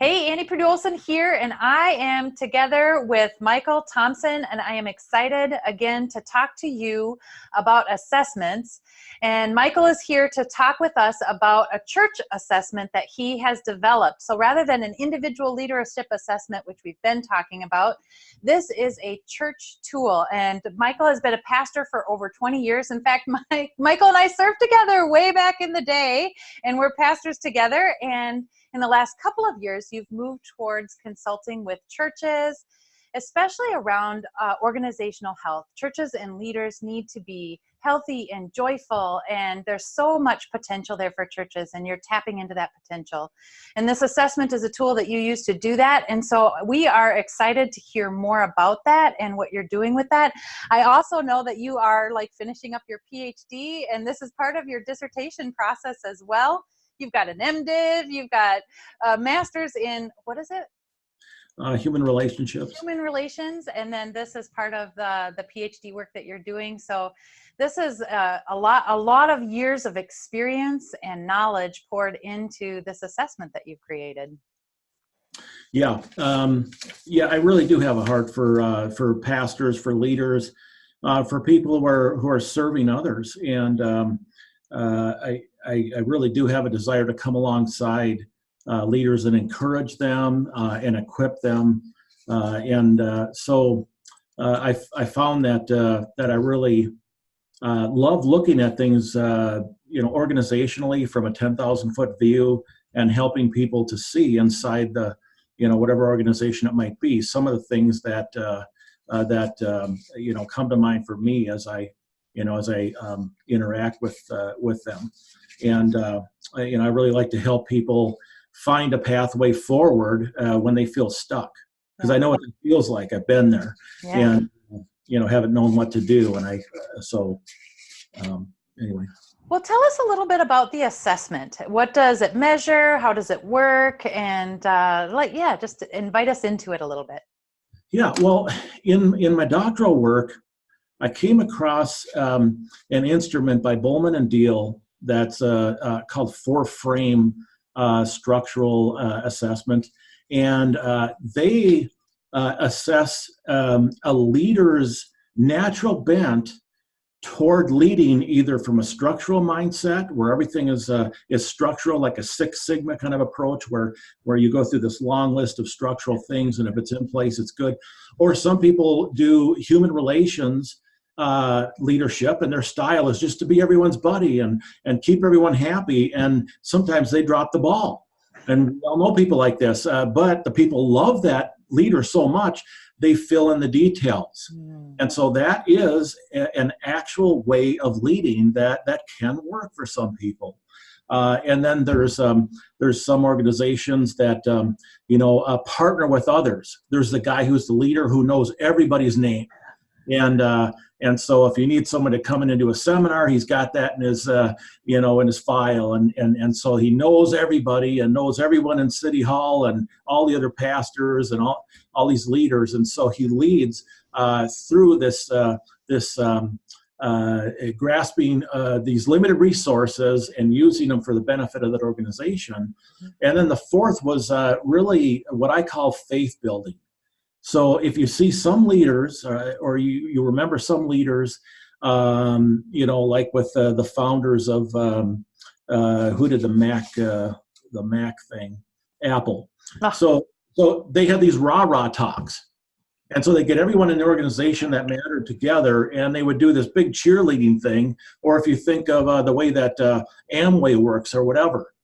Hey, Annie Purdue Olson here, and I am together with Michael Thompson, and I am excited again to talk to you about assessments. And Michael is here to talk with us about a church assessment that he has developed. So rather than an individual leadership assessment, which we've been talking about, this is a church tool. And Michael has been a pastor for over 20 years. In fact, Michael and I served together way back in the day, and we're pastors together. And in the last couple of years, you've moved towards consulting with churches, especially around organizational health. Churches and leaders need to be healthy and joyful, and there's so much potential there for churches, and you're tapping into that potential. And this assessment is a tool that you use to do that, and so we are excited to hear more about that and what you're doing with that. I also know that you are finishing up your PhD, and this is part of your dissertation process as well. You've got an MDiv, you've got a master's in, what is it? Human relationships. Human relations, and then this is part of the PhD work that you're doing. So this is a lot of years of experience and knowledge poured into this assessment that you've created. Yeah, I really do have a heart for pastors, for leaders, for people who are serving others, and I really do have a desire to come alongside leaders and encourage them and equip them. So I found that I really love looking at things, organizationally from a 10,000-foot view and helping people to see inside the, whatever organization it might be, some of the things that come to mind for me as I interact with them. And, I really like to help people find a pathway forward when they feel stuck, because I know what it feels like. I've been there, and, haven't known what to do. And anyway. Well, tell us a little bit about the assessment. What does it measure? How does it work? And just invite us into it a little bit. Yeah, well, in my doctoral work, I came across an instrument by Bowman and Deal that's called four-frame structural assessment, and they assess a leader's natural bent toward leading, either from a structural mindset where everything is structural, like a Six Sigma kind of approach, where you go through this long list of structural things, and if it's in place, it's good. Or some people do human relations leadership, and their style is just to be everyone's buddy and keep everyone happy, and sometimes they drop the ball. And we all know people like this, but the people love that leader so much, they fill in the details. And so that is an actual way of leading that can work for some people. And then there's some organizations that partner with others. There's the guy who's the leader who knows everybody's name, and so if you need someone to come in and do a seminar, he's got that in his in his file, and so he knows everybody and knows everyone in City Hall and all the other pastors and all these leaders, and so he leads through this grasping these limited resources and using them for the benefit of that organization. And then the fourth was really what I call faith building. So if you see some leaders, or you remember some leaders, like with the founders of who did the Mac thing, Apple. So they had these rah-rah talks. And so they get everyone in the organization that mattered together, and they would do this big cheerleading thing. Or if you think of the way that Amway works or whatever,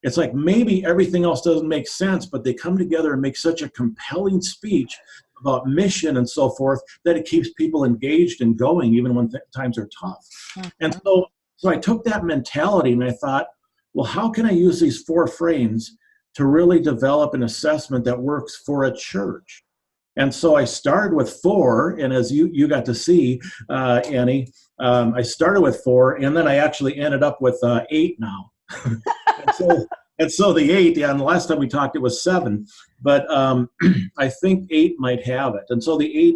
it's like maybe everything else doesn't make sense, but they come together and make such a compelling speech about mission and so forth that it keeps people engaged and going even when times are tough. Mm-hmm. And so I took that mentality and I thought, well, how can I use these four frames to really develop an assessment that works for a church? And so I started with four, and as you got to see, Annie, I started with four, and then I actually ended up with 8 now. and so the 8, and the last time we talked it was 7, but I think 8 might have it. And so the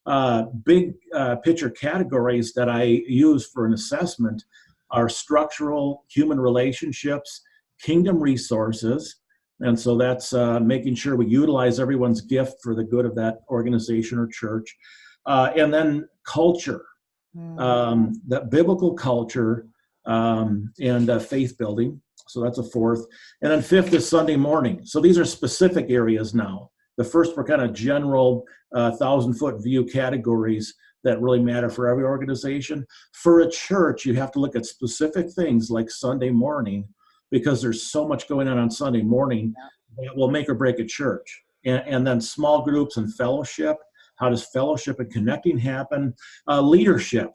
8 big picture categories that I use for an assessment are structural, human relationships, kingdom resources, And so that's making sure we utilize everyone's gift for the good of that organization or church. And then culture, that biblical culture, and faith building. So that's a fourth. And then fifth is Sunday morning. So these are specific areas now. The first were kind of general 1,000-foot view categories that really matter for every organization. For a church, you have to look at specific things like Sunday morning, because there's so much going on Sunday morning that will make or break a church. And then small groups and fellowship. How does fellowship and connecting happen? Leadership.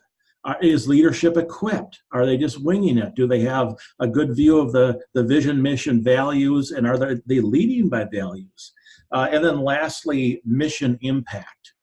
Is leadership equipped? Are they just winging it? Do they have a good view of the vision, mission, values, and are they leading by values? And then lastly, mission impact.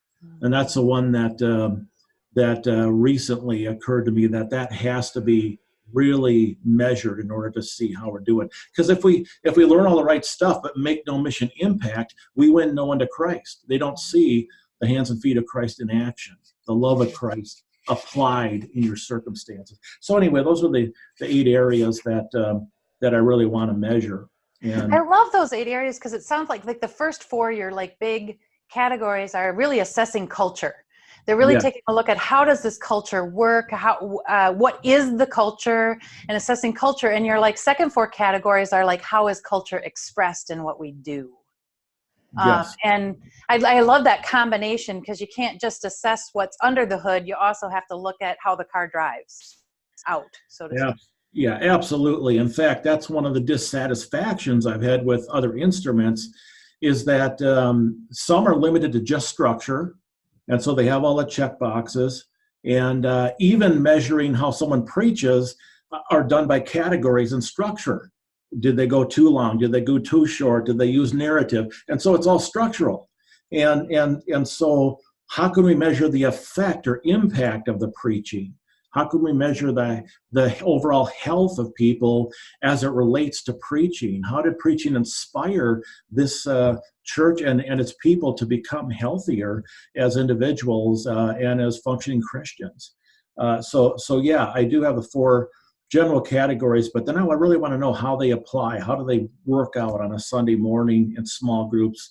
And that's the one that recently occurred to me, that has to be really measured in order to see how we're doing. Because if we learn all the right stuff but make no mission impact, we win no one to Christ. They don't see the hands and feet of Christ in action, the love of Christ applied in your circumstances. So anyway, those are the 8 areas that I really want to measure. And I love those 8 areas, because it sounds like the first 4, your like big categories, are really assessing culture. They're really taking a look at how does this culture work, what is the culture, and assessing culture. And your like second 4 categories are like, how is culture expressed in what we do? Yes. And I love that combination, because you can't just assess what's under the hood. You also have to look at how the car drives out, so to speak. Yeah, absolutely. In fact, that's one of the dissatisfactions I've had with other instruments, is that some are limited to just structure. And so they have all the check boxes. And even measuring how someone preaches are done by categories and structure. Did they go too long? Did they go too short? Did they use narrative? And so it's all structural. And so how can we measure the effect or impact of the preaching? How can we measure the overall health of people as it relates to preaching? How did preaching inspire this church and its people to become healthier as individuals and as functioning Christians? So yeah, I do have the 4 general categories, but then I really want to know how they apply. How do they work out on a Sunday morning in small groups,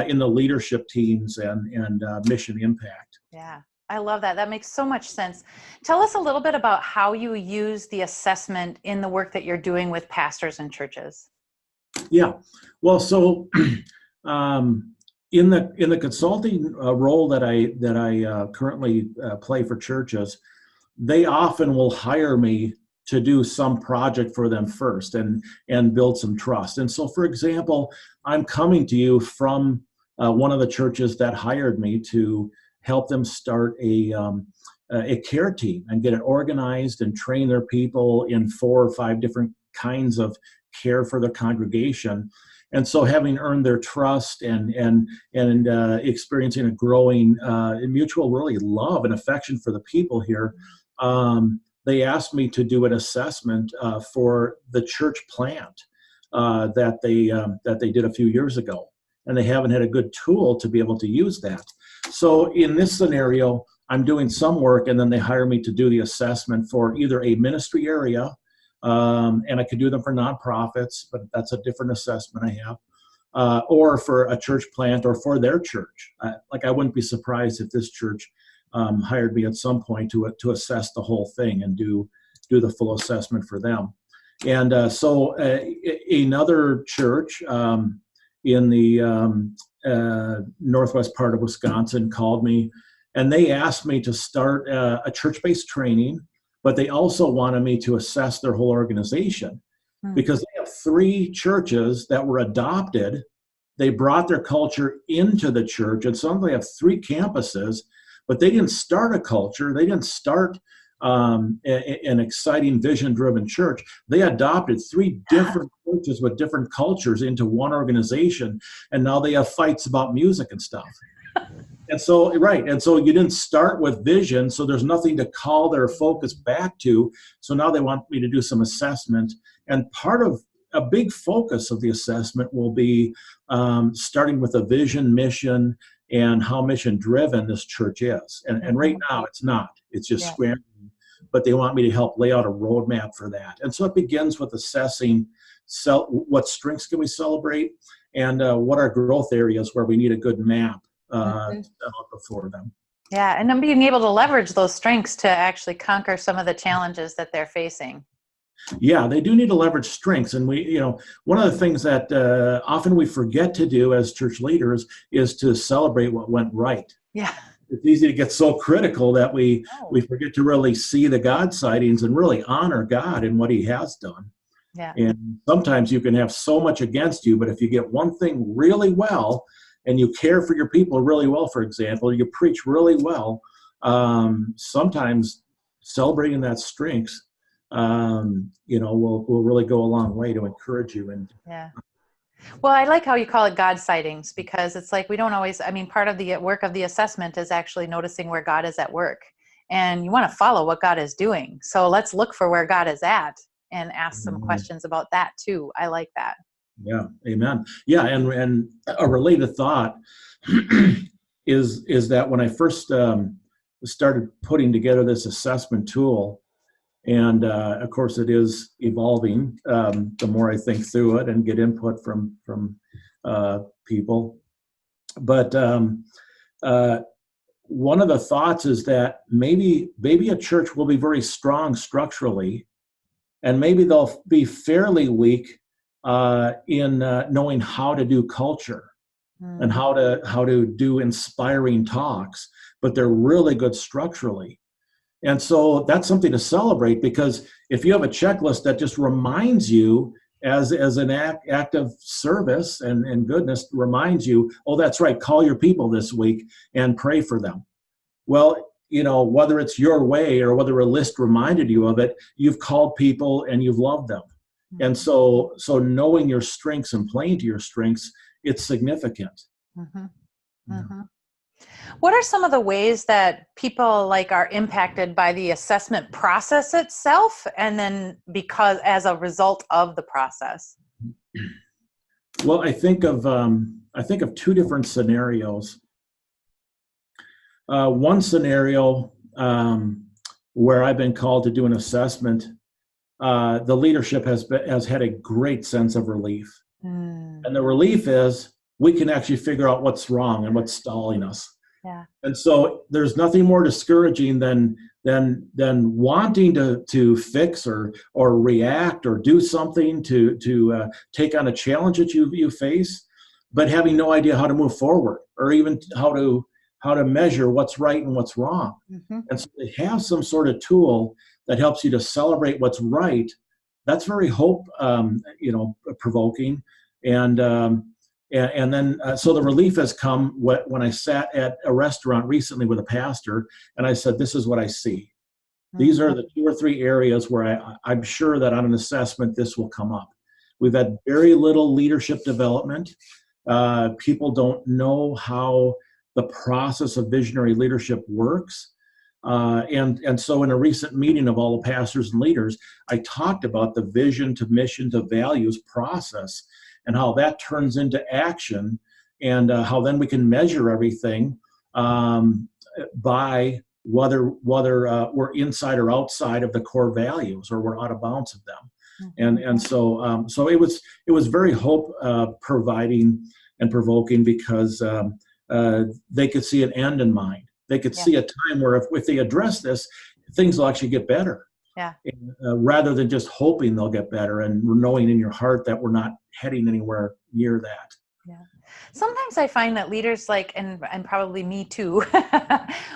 in the leadership teams and mission impact? Yeah, I love that. That makes so much sense. Tell us a little bit about how you use the assessment in the work that you're doing with pastors and churches. Yeah, well, so in the consulting role that I currently play for churches, they often will hire me to do some project for them first and build some trust. And so, for example, I'm coming to you from one of the churches that hired me to help them start a care team and get it organized and train their people in 4 or 5 different kinds of care for their congregation. And so, having earned their trust and experiencing a growing mutual really love and affection for the people here, they asked me to do an assessment for the church plant that they did a few years ago, and they haven't had a good tool to be able to use that. So in this scenario, I'm doing some work, and then they hire me to do the assessment for either a ministry area, and I could do them for nonprofits, but that's a different assessment I have, or for a church plant or for their church. I wouldn't be surprised if this church hired me at some point to assess the whole thing and do the full assessment for them. And so another church in the northwest part of Wisconsin called me, and they asked me to start a church-based training, but they also wanted me to assess their whole organization because they have 3 churches that were adopted. They brought their culture into the church, and some of them have 3 campuses, but they didn't start a culture. They didn't start an exciting vision-driven church. They adopted 3 different churches with different cultures into one organization, and now they have fights about music and stuff. And so, right, and so you didn't start with vision, so there's nothing to call their focus back to. So now they want me to do some assessment, and part of a big focus of the assessment will be starting with a vision, mission, and how mission-driven this church is. And right now, it's not. It's just scrambling. But they want me to help lay out a roadmap for that. And so it begins with assessing what strengths can we celebrate, and what are growth areas where we need a good map to set up before them. Yeah, and then being able to leverage those strengths to actually conquer some of the challenges that they're facing. Yeah, they do need to leverage strengths. And one of the things that often we forget to do as church leaders is to celebrate what went right. Yeah. It's easy to get so critical that we forget to really see the God sightings and really honor God and what he has done. Yeah. And sometimes you can have so much against you, but if you get one thing really well, and you care for your people really well, for example, you preach really well, sometimes celebrating that strength, will really go a long way to encourage you. And yeah. Well, I like how you call it God sightings, because it's like we don't always, part of the work of the assessment is actually noticing where God is at work. And you want to follow what God is doing. So let's look for where God is at and ask some questions about that too. I like that. Yeah, amen. Yeah, and a related thought is that when I first started putting together this assessment tool, and of course it is evolving the more I think through it and get input from people. But one of the thoughts is that maybe a church will be very strong structurally, and maybe they'll be fairly weak in knowing how to do culture and how to do inspiring talks, but they're really good structurally. And so that's something to celebrate, because if you have a checklist that just reminds you as an act of service and goodness, reminds you, oh, that's right, call your people this week and pray for them. Well, whether it's your way or whether a list reminded you of it, you've called people and you've loved them. And so knowing your strengths and playing to your strengths, it's significant. Mm-hmm. Mm-hmm. What are some of the ways that people are impacted by the assessment process itself, and then as a result of the process? Well, I think of two different scenarios. One scenario where I've been called to do an assessment, the leadership has had a great sense of relief. And the relief is we can actually figure out what's wrong and what's stalling us. Yeah. And so there's nothing more discouraging than wanting to fix or react or do something to take on a challenge that you face, but having no idea how to move forward or even how to measure what's right and what's wrong. And so they have some sort of tool that helps you to celebrate what's right. That's very hope provoking. And then so the relief has come when I sat at a restaurant recently with a pastor, and I said, this is what I see. These are the 2 or 3 areas where I'm sure that on an assessment this will come up. We've had very little leadership development. People don't know how the process of visionary leadership works. And so in a recent meeting of all the pastors and leaders, I talked about the vision to mission to values process and how that turns into action, and how then we can measure everything by whether we're inside or outside of the core values, or we're out of bounds of them. And so it was very hope providing and provoking, because they could see an end in mind. They could see a time where if they address this, things will actually get better. Yeah. Rather than just hoping they'll get better and knowing in your heart that we're not heading anywhere near that. Yeah. Sometimes I find that leaders and probably me too,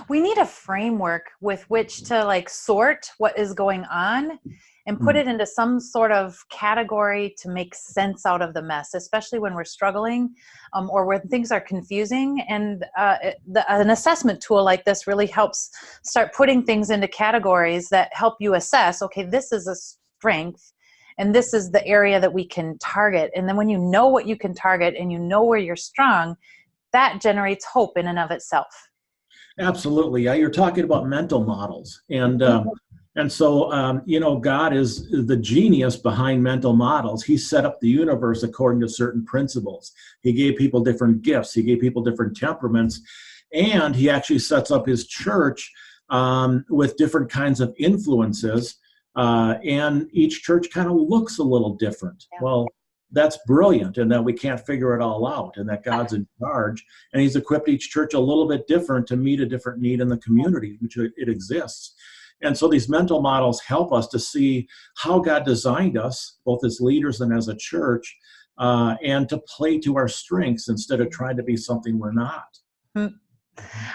we need a framework with which to sort what is going on and put it into some sort of category to make sense out of the mess, especially when we're struggling or when things are confusing. And an assessment tool like this really helps start putting things into categories that help you assess, okay, this is a strength and this is the area that we can target. And then when you know what you can target and you know where you're strong, that generates hope in and of itself. Absolutely. Yeah, you're talking about mental models. And so, God is the genius behind mental models. He set up the universe according to certain principles. He gave people different gifts. He gave people different temperaments. And he actually sets up his church with different kinds of influences And each church kind of looks a little different. Yeah. Well, that's brilliant, and that we can't figure it all out, and that God's in charge, and he's equipped each church a little bit different to meet a different need in the community in which it exists. And so these mental models help us to see how God designed us, both as leaders and as a church, and to play to our strengths instead of trying to be something we're not.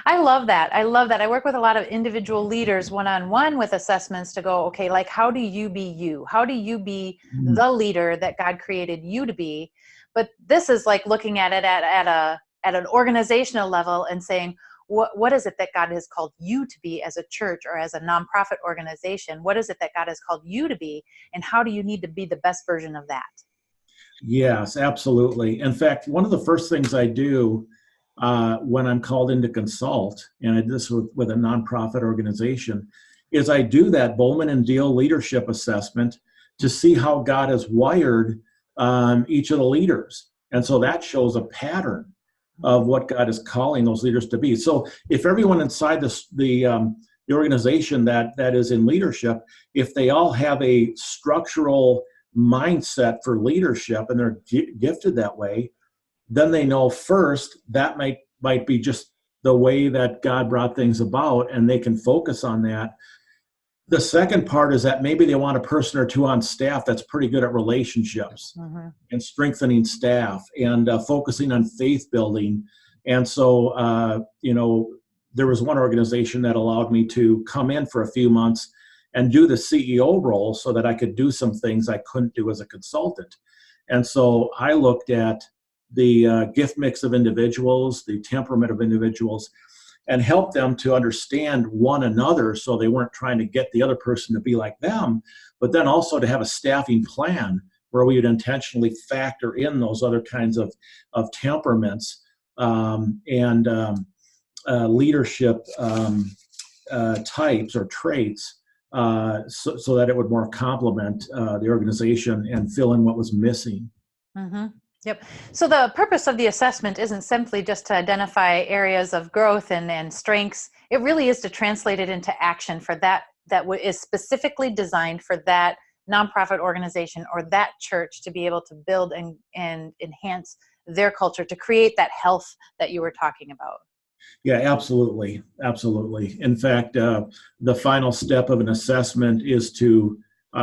I love that. I love that. I work with a lot of individual leaders one-on-one with assessments to go, okay, like, how do you be you? How do you be the leader that God created you to be? But this is like looking at it at an organizational level and saying, what is it that God has called you to be as a church or as a nonprofit organization? What is it that God has called you to be? And how do you need to be the best version of that? Yes, absolutely. In fact, one of the first things I do when I'm called in to consult, and I did this with a nonprofit organization, is I do that Bowman and Deal leadership assessment to see how God has wired each of the leaders. And so that shows a pattern of what God is calling those leaders to be. So if everyone inside the organization that is in leadership, if they all have a structural mindset for leadership and they're gifted that way, then they know first that might be just the way that God brought things about, and they can focus on that. The second part is that maybe they want a person or two on staff that's pretty good at relationships and strengthening staff and focusing on faith building. And so, there was one organization that allowed me to come in for a few months and do the CEO role so that I could do some things I couldn't do as a consultant. And so I looked at the gift mix of individuals, the temperament of individuals, and helped them to understand one another so they weren't trying to get the other person to be like them, but then also to have a staffing plan where we would intentionally factor in those other kinds of temperaments and leadership types or traits so that it would more complement the organization and fill in what was missing. Yep. So the purpose of the assessment isn't simply just to identify areas of growth and strengths. It really is to translate it into action for that is specifically designed for that nonprofit organization or that church to be able to build and enhance their culture, to create that health that you were talking about. Yeah, absolutely. Absolutely. In fact, the final step of an assessment is to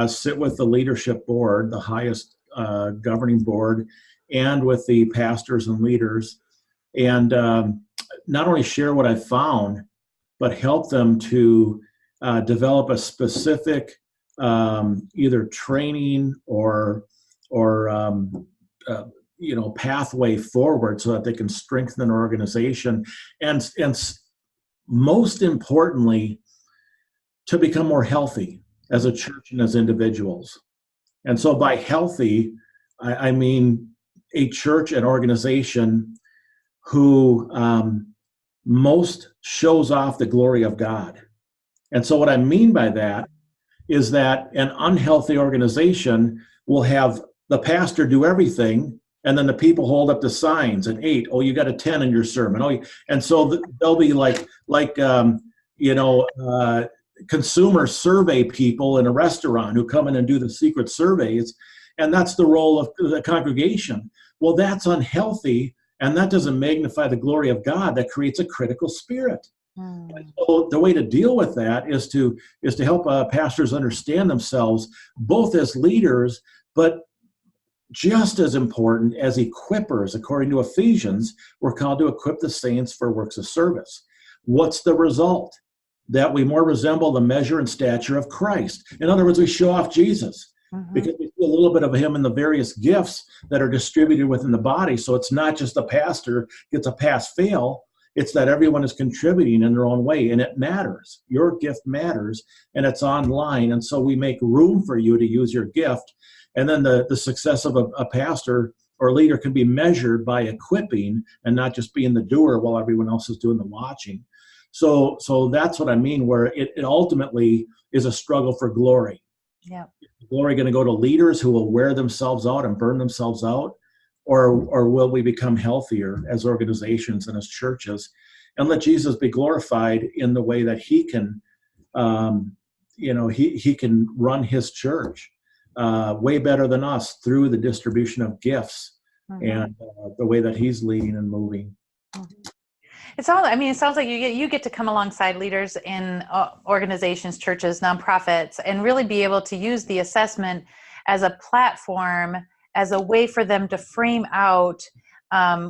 sit with the leadership board, the highest governing board, and with the pastors and leaders, and not only share what I found, but help them to develop a specific either training or pathway forward so that they can strengthen an organization, and most importantly, to become more healthy as a church and as individuals. And so by healthy, I mean a church and organization who most shows off the glory of God. And so what I mean by that is that an unhealthy organization will have the pastor do everything, and then the people hold up the signs and 8, oh, you got a 10 in your sermon. And so they'll be like consumer survey people in a restaurant who come in and do the secret surveys, and that's the role of the congregation. Well, that's unhealthy, and that doesn't magnify the glory of God. That creates a critical spirit. So the way to deal with that is to help pastors understand themselves both as leaders, but just as important as equippers. According to Ephesians, we're called to equip the saints for works of service. What's the result? That we more resemble the measure and stature of Christ. In other words, we show off Jesus. Because we see a little bit of him in the various gifts that are distributed within the body. So it's not just the pastor gets a pass-fail. It's that everyone is contributing in their own way, and it matters. Your gift matters, and it's online. And so we make room for you to use your gift. And then the success of a pastor or leader can be measured by equipping and not just being the doer while everyone else is doing the watching. So that's what I mean, where it ultimately is a struggle for glory. Yeah. Is glory going to go to leaders who will wear themselves out and burn themselves out? Or will we become healthier as organizations and as churches and let Jesus be glorified in the way that he can he can run his church way better than us through the distribution of gifts and the way that he's leading and moving. It sounds like you get to come alongside leaders in organizations, churches, nonprofits, and really be able to use the assessment as a platform, as a way for them to frame out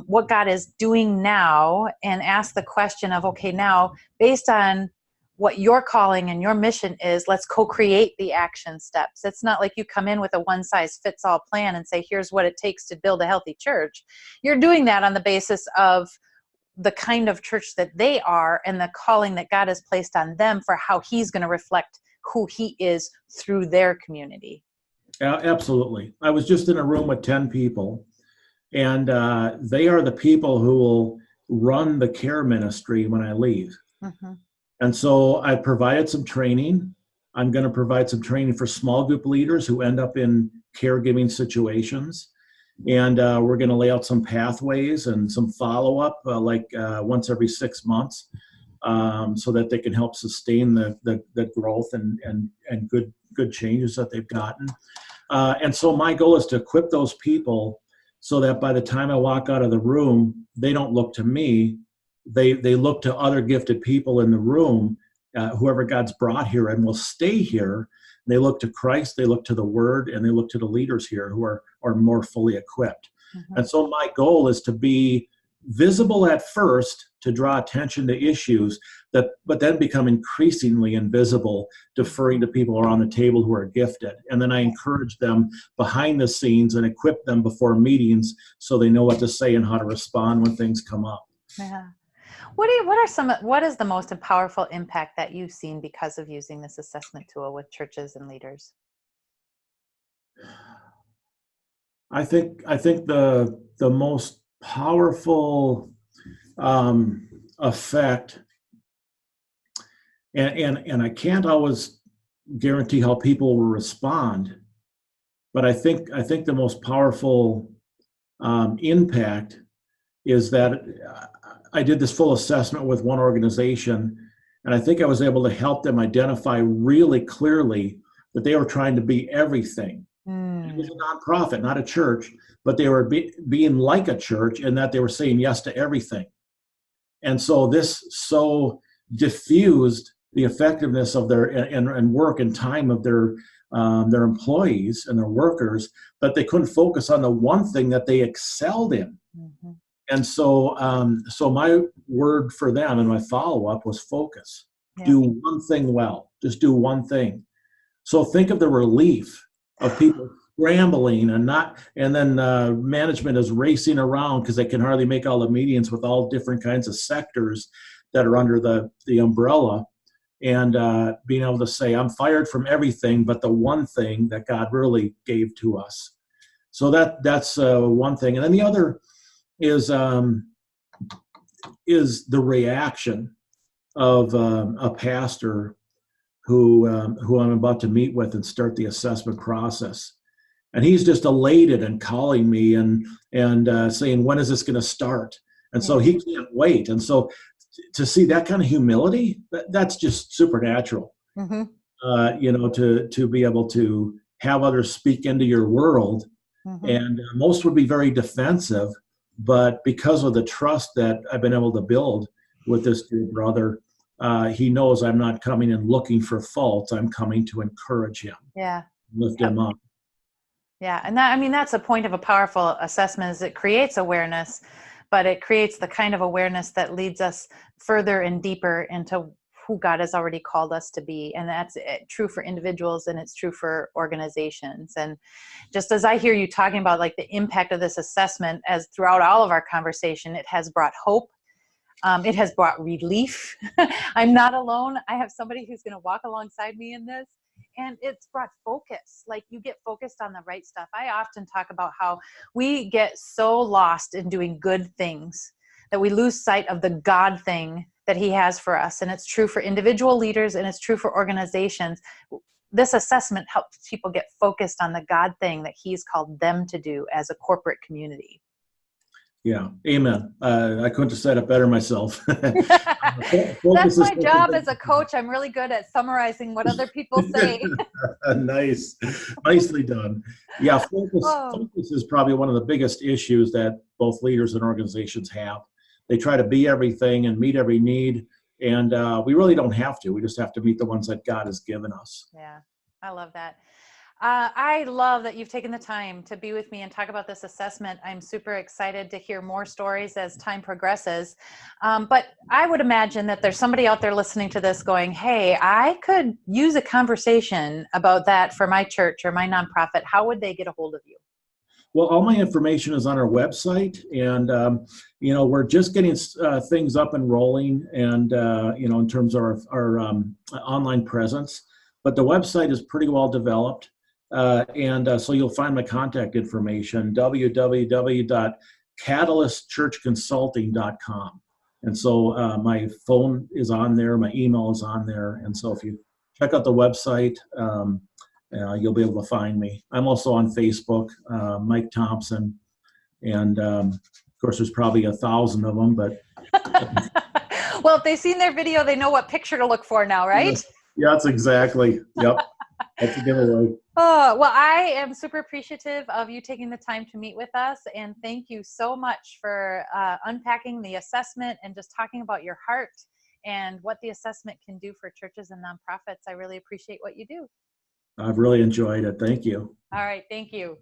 what God is doing now, and ask the question of, okay, now based on what your calling and your mission is, let's co-create the action steps. It's not like you come in with a one-size-fits-all plan and say, here's what it takes to build a healthy church. You're doing that on the basis of the kind of church that they are and the calling that God has placed on them for how he's going to reflect who he is through their community. Absolutely. I was just in a room with 10 people, and they are the people who will run the care ministry when I leave. And so I provided some training. I'm going to provide some training for small group leaders who end up in caregiving situations. And we're going to lay out some pathways and some follow-up, once every 6 months, so that they can help sustain the growth and good changes that they've gotten. And so my goal is to equip those people so that by the time I walk out of the room, they don't look to me. They look to other gifted people in the room, whoever God's brought here and will stay here. They look to Christ, they look to the Word, and they look to the leaders here who are more fully equipped. And so my goal is to be visible at first to draw attention to issues, but then become increasingly invisible, deferring to people around the table who are gifted. And then I encourage them behind the scenes and equip them before meetings so they know what to say and how to respond when things come up. Yeah. What is the most powerful impact that you've seen because of using this assessment tool with churches and leaders? I think the most powerful effect, and I can't always guarantee how people will respond, but I think the most powerful impact is that I did this full assessment with one organization, and I think I was able to help them identify really clearly that they were trying to be everything. It was a nonprofit, not a church, but they were being like a church in that they were saying yes to everything. And so this so diffused the effectiveness of their and work and time of their employees and their workers, that they couldn't focus on the one thing that they excelled in. And so my word for them and my follow-up was focus. Yeah. Do one thing well. Just do one thing. So think of the relief of people scrambling and then management is racing around because they can hardly make all the meetings with all different kinds of sectors that are under the umbrella, and being able to say, I'm fired from everything but the one thing that God really gave to us. So that's one thing. And then the other is the reaction of a pastor who I'm about to meet with and start the assessment process. And he's just elated and calling me and saying, when is this going to start? And so he can't wait. And so to see that kind of humility, that's just supernatural. To be able to have others speak into your world. And most would be very defensive. But because of the trust that I've been able to build with this dear brother, he knows I'm not coming and looking for faults. I'm coming to encourage him. Yeah. Lift him up. Yeah. And that's a point of a powerful assessment, is it creates awareness, but it creates the kind of awareness that leads us further and deeper into who God has already called us to be. And that's true for individuals, and it's true for organizations. And just as I hear you talking about like the impact of this assessment, as throughout all of our conversation, it has brought hope. It has brought relief. I'm not alone. I have somebody who's going to walk alongside me in this. And it's brought focus. Like, you get focused on the right stuff. I often talk about how we get so lost in doing good things that we lose sight of the God thing that he has for us. And it's true for individual leaders, and it's true for organizations. This assessment helps people get focused on the God thing that he's called them to do as a corporate community. Yeah, amen. I couldn't have said it better myself. That's Focus is my job as a coach. I'm really good at summarizing what other people say. Nice, nicely done. Yeah, Oh, focus is probably one of the biggest issues that both leaders and organizations have. They try to be everything and meet every need, and we really don't have to. We just have to meet the ones that God has given us. yeah, I love that. I love that you've taken the time to be with me and talk about this assessment. I'm super excited to hear more stories as time progresses. But I would imagine that there's somebody out there listening to this going, hey, I could use a conversation about that for my church or my nonprofit. How would they get a hold of you? Well, all my information is on our website, and we're just getting things up and rolling, and in terms of our online presence. But the website is pretty well developed, and so you'll find my contact information: www.catalystchurchconsulting.com. And so my phone is on there, my email is on there, and so if you check out the website. You'll be able to find me. I'm also on Facebook, Mike Thompson, and of course, there's probably 1,000 of them. But Well, if they've seen their video, they know what picture to look for now, right? yeah, that's exactly. Yep, that's a giveaway. Oh, well, I am super appreciative of you taking the time to meet with us. And thank you so much for unpacking the assessment and just talking about your heart and what the assessment can do for churches and nonprofits. I really appreciate what you do. I've really enjoyed it. Thank you. All right. Thank you.